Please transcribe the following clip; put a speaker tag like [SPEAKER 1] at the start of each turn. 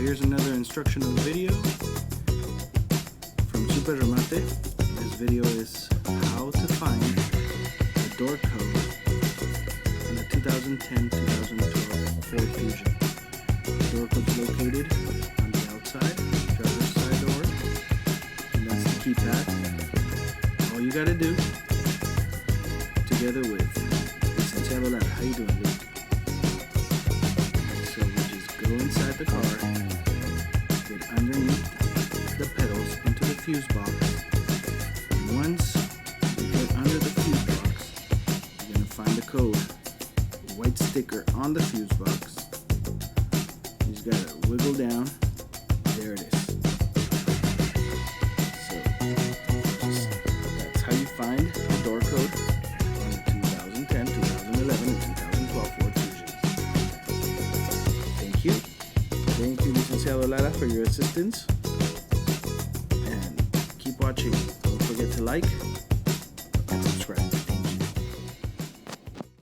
[SPEAKER 1] here's another instructional video from Super Remate. This video is how to find the door code on the 2010-2012 Ford Fusion. The door code is located on the outside, driver's side door, and that's the keypad. All you gotta do, together with Licenciado Lara. How you doing, Luke? So we just go inside the car, get underneath the pedals into the fuse box. And once you get under the fuse box, you're gonna find the code, white sticker on the fuse box. You just gotta wiggle down. There it is. So that's how you find the door code on the 2010, 2011, and 2012 Ford Fusions. Thank you. Thank you, Licenciado Lara, for your assistance. And keep watching. Don't forget to like,